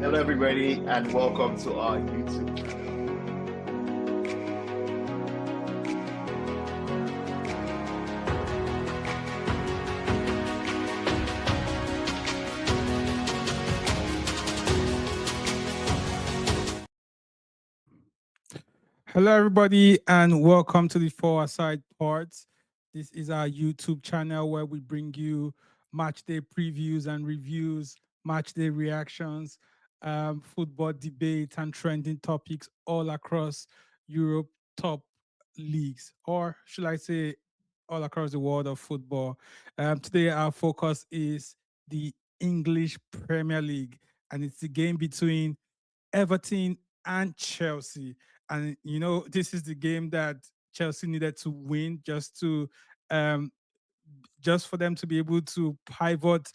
Hello, everybody, and welcome to our YouTube channel. Hello, everybody, and welcome to the Four Aside Parts. This is our YouTube channel where we bring you match day previews and reviews, match day reactions, football debates, and trending topics all across Europe top leagues, or should I say, all across the world of football. Today, our focus is the English Premier League, and it's the game between Everton and Chelsea. And this is the game that Chelsea needed to win um, just for them to be able to pivot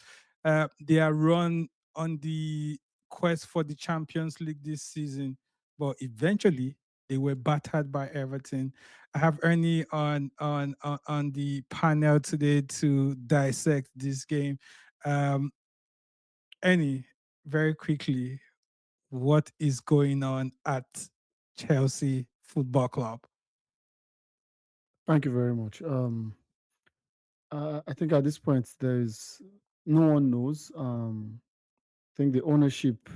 their run on the quest for the Champions League this season. But eventually, they were battered by Everton. I have Ernie on the panel today to dissect this game. Um, Ernie, very quickly, what is going on at Chelsea Football Club? Thank you very much. I think at this point there's no one knows. I think the ownership,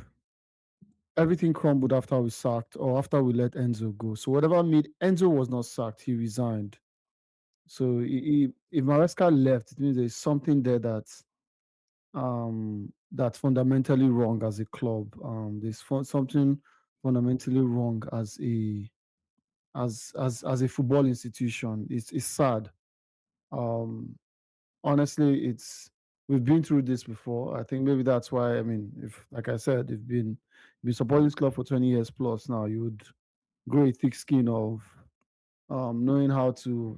everything crumbled after we sacked or after we let Enzo go. So whatever made Enzo was not sacked, he resigned. So if Maresca left, it means there's something there that's fundamentally wrong as a club. There's something fundamentally wrong as a football institution. It's sad. Um, Honestly, we've been through this before. I think maybe that's why. I mean, if like I said, you've been supporting this club for 20 years plus now, you would grow a thick skin of knowing how to.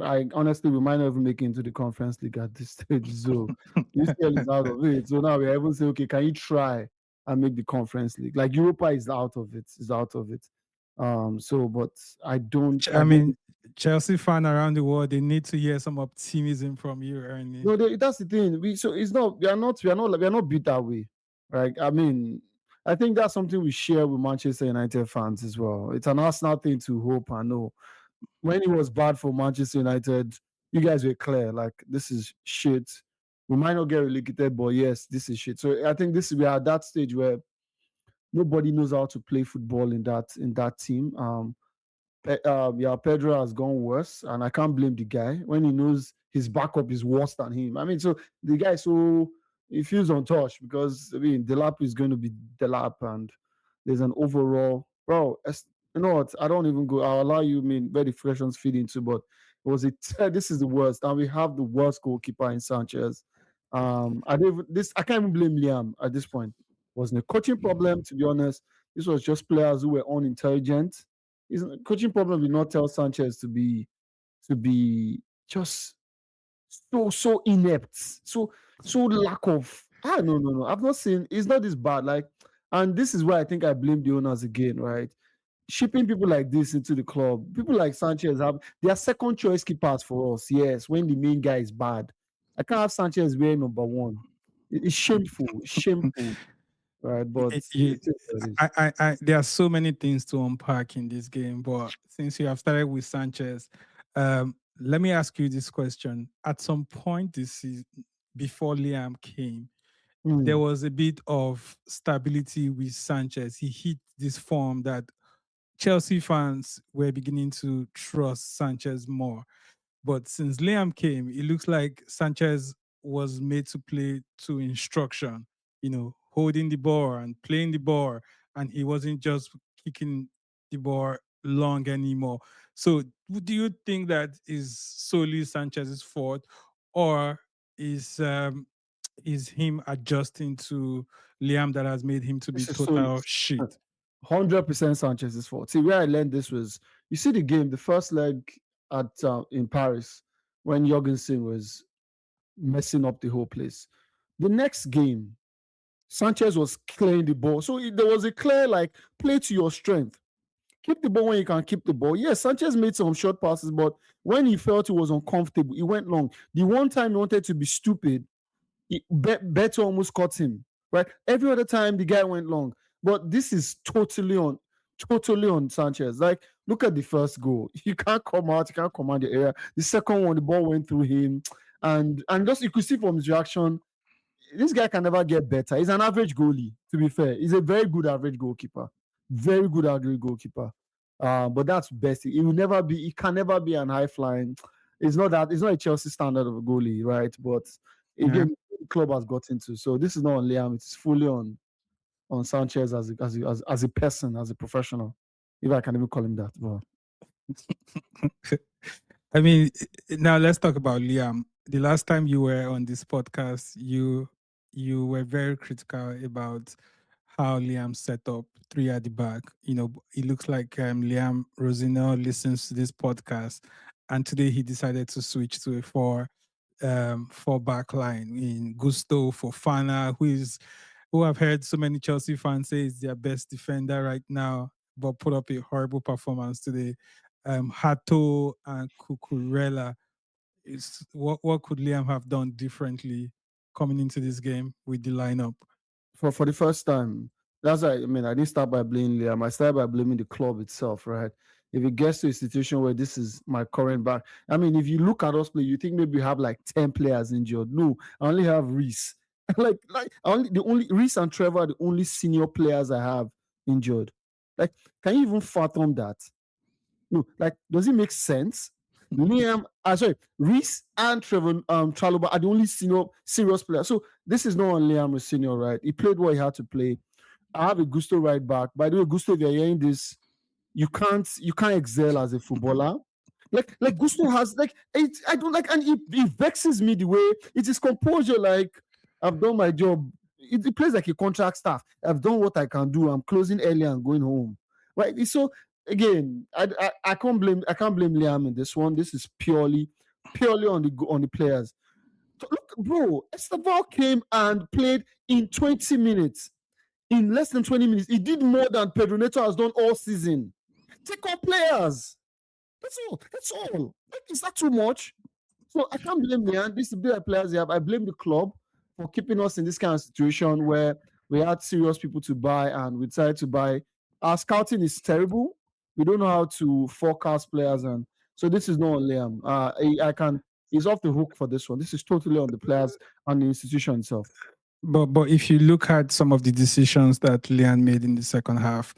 I honestly, we might not even make it into the conference league at this stage. So UCL is out of it. So now we even say, okay, can you try and make the conference league? Like Europa is out of it. Is out of it. So, but I don't. I I don't. mean, Chelsea fan around the world, they need to hear some optimism from you, Ernie. No, that's the thing. So it's not. We are not beat that way, right? I mean, I think that's something we share with Manchester United fans as well. It's an Arsenal thing to hope and know. When it was bad for Manchester United, you guys were clear. Like this is shit. We might not get relegated, but yes, this is shit. So I think we are at that stage where nobody knows how to play football in that team. Yeah, Pedro has gone worse, and I can't blame the guy when he knows his backup is worse than him. I mean, so the guy, so he feels untouched because I mean, Delap is going to be Delap, and there's an overall, bro. You know what? I don't even go. I'll allow you. I mean, where the fractions feed into, but it was this is the worst, and we have the worst goalkeeper in Sanchez. I don't even, this. I can't even blame Liam at this point. It wasn't a coaching problem, to be honest. This was just players who were unintelligent. His coaching problem did not tell Sanchez to be just so inept, so lack of no. I've not seen it's not this bad. Like, and this is why I think I blame the owners again, right? Shipping people like this into the club, people like Sanchez they are second choice keepers for us. Yes, when the main guy is bad, I can't have Sanchez wearing number one. It's shameful, shameful, right? But It- you- it is what it is. there are so many things to unpack in this game, but since you have started with Sanchez, let me ask you this question. At some point this season, before Liam came, there Mm. was a bit of stability with Sanchez. He hit this form that Chelsea fans were beginning to trust Sanchez more. But since Liam came, it looks like Sanchez was made to play to instruction, holding the ball and playing the ball, and he wasn't just kicking the ball long anymore. So, do you think that is solely Sanchez's fault, or is him adjusting to Liam that has made him to be This is so total shit? 100% Sanchez's fault. See, where I learned this was you see the game, the first leg at in Paris when Jorgensen was messing up the whole place. The next game, Sanchez was clearing the ball, so there was a clear like play to your strength. Keep the ball when you can keep the ball. Yes, Sanchez made some short passes, but when he felt he was uncomfortable, he went long. The one time he wanted to be stupid, Beto almost caught him. right? Every other time the guy went long, but this is totally on Sanchez. Like, look at the first goal. You can't come out, you can't command the area. The second one, the ball went through him, and just you could see from his reaction, this guy can never get better. He's an average goalie, to be fair. He's a very good average goalkeeper. Very good average goalkeeper. But that's best. He can never be an high flying. It's not a Chelsea standard of a goalie, right? But Yeah. again, the club has got into. So this is not on Liam, it's fully on Sanchez as a person, as a professional. If I can even call him that. But I mean, now let's talk about Liam. The last time you were on this podcast, you were very critical about how Liam set up three at the back. You know, it looks like Liam Rosino listens to this podcast, and today he decided to switch to a four back line in Gusto Fofana, who I've heard so many Chelsea fans say is their best defender right now, but put up a horrible performance today. Hato and Cucurella. What could Liam have done differently coming into this game with the lineup? for the first time, that's why I mean I didn't start by blaming Liam. I started by blaming the club itself, right? If it gets to a situation where this is my current back, I mean, if you look at us play, you think maybe we have like 10 players injured. No, I only have Reese. like the only Reese and Trevor are the only senior players I have injured. Like, can you even fathom that? No, like, does it make sense? Liam, sorry, Reese and Trevor Chalobah are the only senior serious players. So this is not on Liam senior, right? He played what he had to play. I have a Gusto right back. By the way, Gusto, if you're hearing this, you can't excel as a footballer. Like Gusto has I don't like, and it vexes me the way it is composure. Like, I've done my job. It plays like a contract staff. I've done what I can do. I'm closing early and going home. Right? So again, I can't blame Liam in this one. This is purely on the players. So look, bro, Esteval came and played in 20 minutes. In less than 20 minutes, he did more than Pedro Neto has done all season. Take on players. That's all. Like, is that too much? So I can't blame Liam. This is the players they have. I blame the club for keeping us in this kind of situation where we had serious people to buy and we decided to buy. Our scouting is terrible. We don't know how to forecast players, and so this is not on Liam. He's off the hook for this one. This is totally on the players and the institution itself. But if you look at some of the decisions that Liam made in the second half,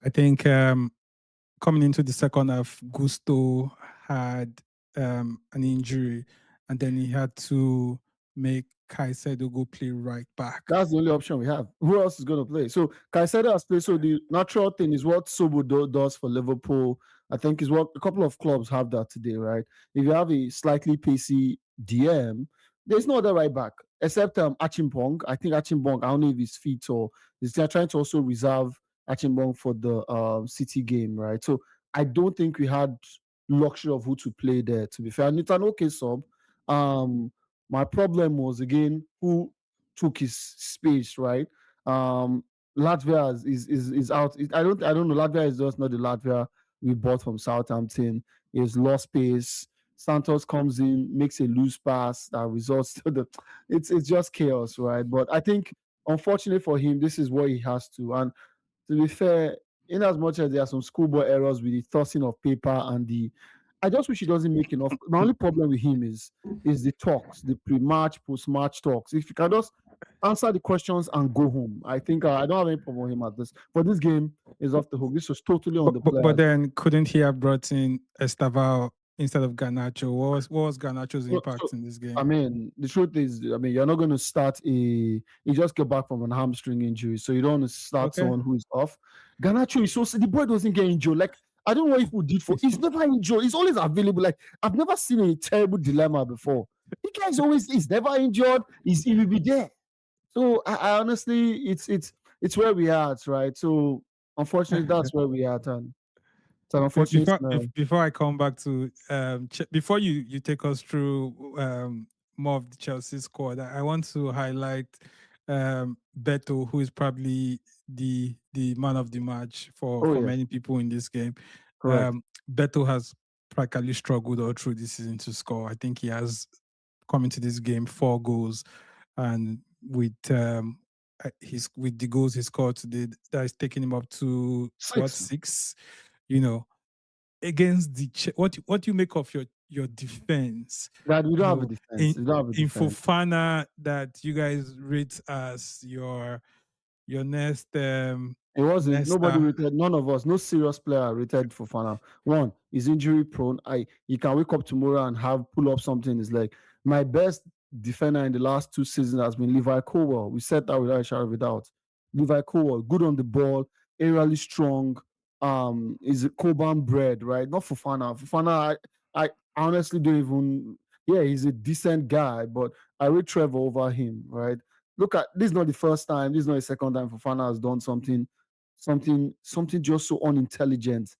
I think coming into the second half, Gusto had an injury, and then he had to make Caicedo go play right back. That's the only option we have. Who else is going to play? So Caicedo has played. So the natural thing is what Sobo does for Liverpool. I think is what a couple of clubs have that today, right? If you have a slightly pacey DM, there's no other right back except Achimpong. I think Achimpong, I don't know if he's fit or they're trying to also reserve Achimpong for the City game, right? So I don't think we had luxury of who to play there, to be fair. And it's an okay sub. My problem was, again, who took his space, right? Latvia is out. I don't know. Latvia is just not the Latvia we bought from Southampton. He's lost space. Santos comes in, makes a loose pass that results to the. It's just chaos, right? But I think, unfortunately for him, this is what he has to. And to be fair, in as much as there are some schoolboy errors with the tossing of paper and I just wish he doesn't make enough. My only problem with him is the talks, the pre-match, post-match talks. If you can just answer the questions and go home, I think I don't have any problem with him at this. For this game, is off the hook. This was totally on the players. But then, couldn't he have brought in Esteval instead of Garnacho? What was Garnacho's impact in this game? I mean, the truth is, you're not going to start you just get back from an hamstring injury, so you don't want to start someone who is off. Garnacho is the boy doesn't get injured. Like, I don't know what people did for. He's never injured. He's always available. Like, I've never seen a terrible dilemma before. The guy's he's never injured. He will be there. So I honestly, it's where we are at, right? So unfortunately, that's where we are at. And so unfortunately, before I come back to before you take us through more of the Chelsea squad, I want to highlight Beto, who is probably the man of the match for many people in this game. Beto has practically struggled all through this season to score. I think he has come into this game 4 goals, and with he's with the goals he scored today. That is taking him up to what, 6. 6? You know, against the what you make of your defense? That we You don't have a know, defense. in We don't have a in defense. Fofana that you guys rate as your next It wasn't. next Nobody star. rated. None of us. No serious player rated Fofana. One, he's injury prone. He can wake up tomorrow and have pull up something. It's like my best defender in the last 2 seasons has been Levi Colwell. We said that without a shadow of a doubt. Levi Colwell, good on the ball, aerially strong. Is a Coban bred, right? Not Fofana. Fofana, I honestly don't even. Yeah, he's a decent guy, but I rate Trevor over him, right? Look at this. Is not the first time. This is not the second time Fofana has done something just so unintelligent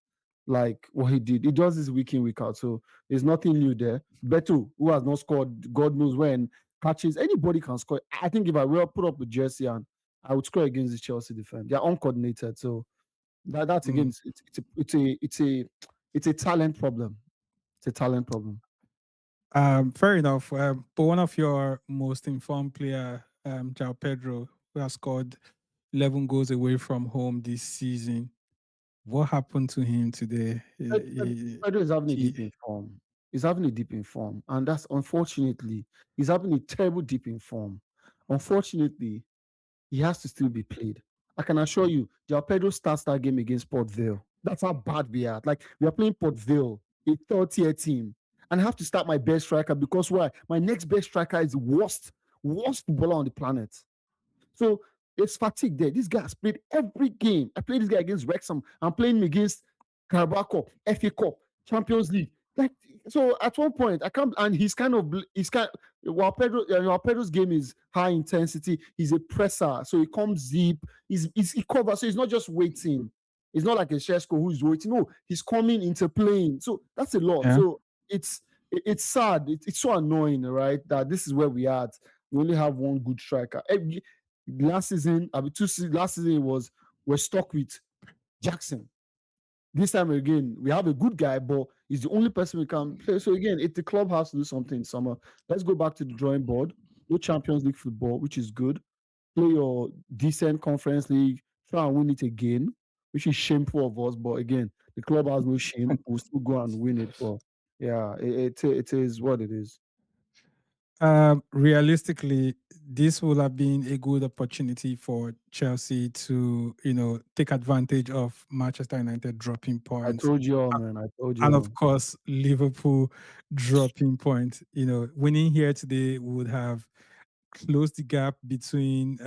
like what he did. He does this week in, week out. So there's nothing new there. Beto, who has not scored, God knows when, catches. Anybody can score. I think if I were put up with Jersey and I would score against the Chelsea defense. They're uncoordinated. So that's again, Mm. it's a talent problem. It's a talent problem. Fair enough. But one of your most informed player, João Pedro, who has scored 11 goals away from home this season. What happened to him today? Pedro is having a He, dip in form. He's having a dip in form, and that's unfortunately he's having a terrible dip in form. Unfortunately, he has to still be played. I can assure you, João Pedro starts that game against Port Vale. That's how bad we are. Like we are playing Port Vale, a third-tier team, and I have to start my best striker because why? My next best striker is the worst footballer on the planet. So it's fatigue there. This guy has played every game. I played this guy against Wrexham. I'm playing him against Carabao Cup, FA Cup, Champions League. Like so, at one point, I can't. And while Pedro's game is high intensity. He's a presser, so he comes deep. He covers, so he's not just waiting. It's not like a Sheshko who's waiting. No, he's coming into playing. So that's a lot. yeah. So it's sad. It's so annoying, right? That this is where we are. We only have one good striker. Last season, last season we're stuck with Jackson. This time again, we have a good guy, but he's the only person we can play. So again, if the club has to do something in summer, let's go back to the drawing board. No Champions League football, which is good. Play your decent Conference League, try and win it again, which is shameful of us. But again, the club has no shame. We'll still go and win it. But yeah, it is what it is. Realistically, this would have been a good opportunity for Chelsea to, take advantage of Manchester United dropping I points. told you all, man. I told you And all. of course, Liverpool dropping points. Winning here today would have closed the gap between.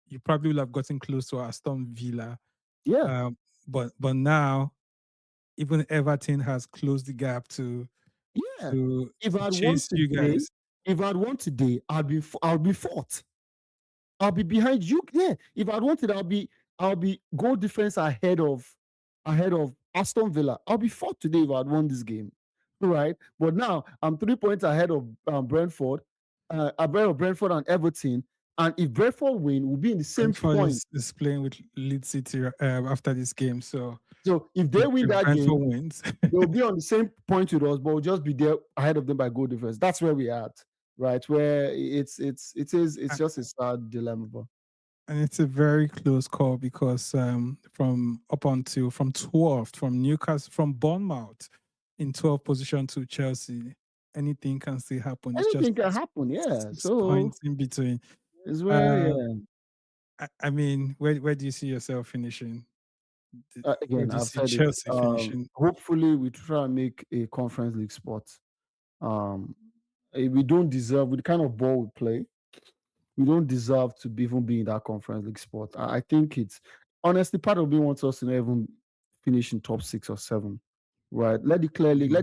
You probably would have gotten close to Aston Villa. Yeah. But now, even Everton has closed the gap to Yeah. to, If to I'd won chase you today, guys. I'll be fourth. I'll be behind you. Yeah. If I'd wanted, I'll be goal difference ahead of Aston Villa. I'll be fourth today if I'd won this game. Right. But now I'm 3 points ahead of Brentford, Brentford and Everton. And if Brentford win, we'll be in the same Brentford point. is playing with Leeds City after this game. So if they win that Brentford game, wins. they'll be on the same point with us, but we'll just be there ahead of them by goal difference. That's where we're at, right? Where it's just a sad dilemma. And it's a very close call because from 12th, from Newcastle, from Bournemouth in 12th position to Chelsea, anything can still happen. It's Anything just can happen, yeah. six So points in between. it's where, Uh, yeah. I mean, where do you see yourself finishing? Where Again, do you I've see said it. Chelsea finishing? Hopefully, we try and make a Conference League spot. We don't deserve with the kind of ball we play. We don't deserve to even be in that Conference League spot. I think it's honestly part of me wants us to not even finish in top 6 or 7. Right? Let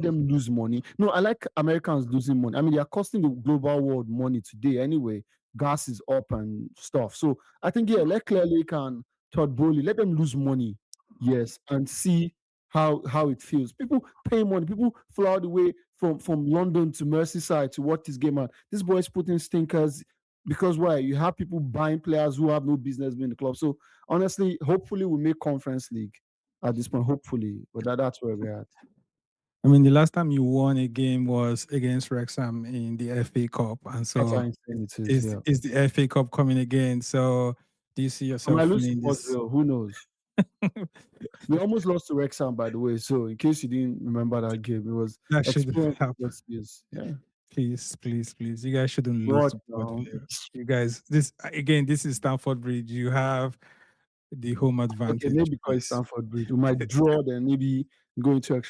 them lose money. No, I like Americans losing money. I mean, they are costing the global world money today anyway. Gas is up and stuff. So I think let Clearly can Todd Bowley, let them lose money, yes, and see how it feels. People pay money. People fly all the way from London to Merseyside to watch this game. And this boy's putting stinkers because why? You have people buying players who have no business being in the club. So honestly, hopefully we make Conference League at this point. Hopefully, but that's where we're at. I mean, the last time you won a game was against Wrexham in the FA Cup, and That's how so insane it is. is Yeah, is the FA Cup coming again? So do you see I might yourself lose to winning Port this? Vale. Who knows? We almost lost to Wrexham, by the way. So, in case you didn't remember that game, it was That should experience happen. just years. Yeah. Please, please, please. You guys shouldn't lose What? to Port Vale. You guys, this again, this is Stamford Bridge. You have the home Okay, advantage, maybe because it's please. Stamford Bridge, we might draw, then maybe go into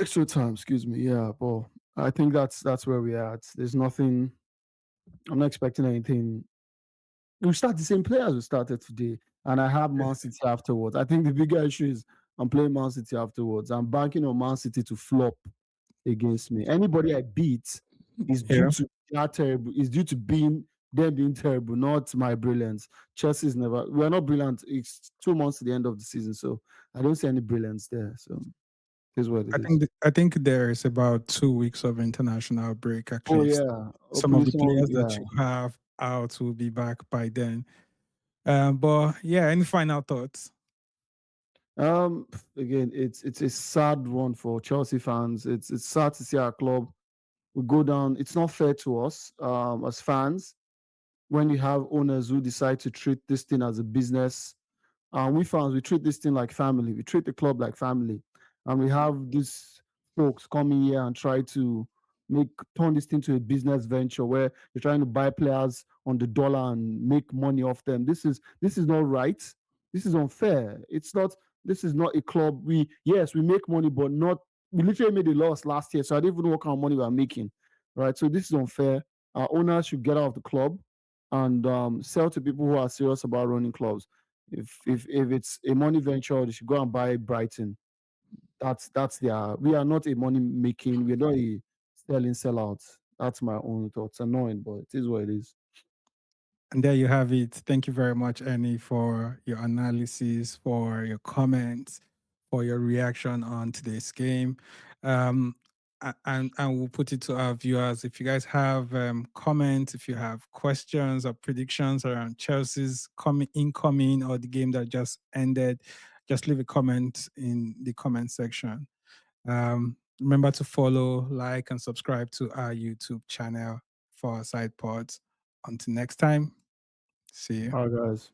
extra time. Excuse me. Yeah, but I think that's where we're at. There's nothing. I'm not expecting anything. We start the same players we started today, and I have Man City afterwards. I think the bigger issue is I'm playing Man City afterwards. I'm banking on Man City to flop against me. Anybody I beat is due Yeah. to that terrible. Is due to being them being terrible, not my brilliance. Chelsea's never. We are not brilliant. It's 2 months to the end of the season, so I don't see any brilliance there. So here's what it is. I think there is about 2 weeks of international break at Oh least. yeah, Some of hopefully the someone. players that Yeah. you have out will be back by then. But yeah, any final thoughts? Again, it's a sad one for Chelsea fans. It's sad to see our club we go down. It's not fair to us as fans when you have owners who decide to treat this thing as a business. We fans, we treat this thing like family. We treat the club like family, and we have these folks coming here and try to make turn this thing to a business venture where you're trying to buy players on the dollar and make money off them. This is not right. This is unfair. It's not. This is not a club. We yes, we make money, but not. We literally made a loss last year, so I don't even know what kind of money we are making, right? So this is unfair. Our owners should get out of the club and sell to people who are serious about running clubs. If it's a money venture, they should go and buy Brighton. That's their. We are not a money making. We're not a selling sellout. That's my own thoughts. Annoying, but it is what it is. And there you have it. Thank you very much, Annie, for your analysis, for your comments, for your reaction on today's game. Um, and we'll put it to our viewers. If you guys have comments, if you have questions or predictions around Chelsea's coming incoming or the game that just ended, just leave a comment in the comment section. Remember to follow, like, and subscribe to our YouTube channel for our side pods. Until next time. See you. All right, guys.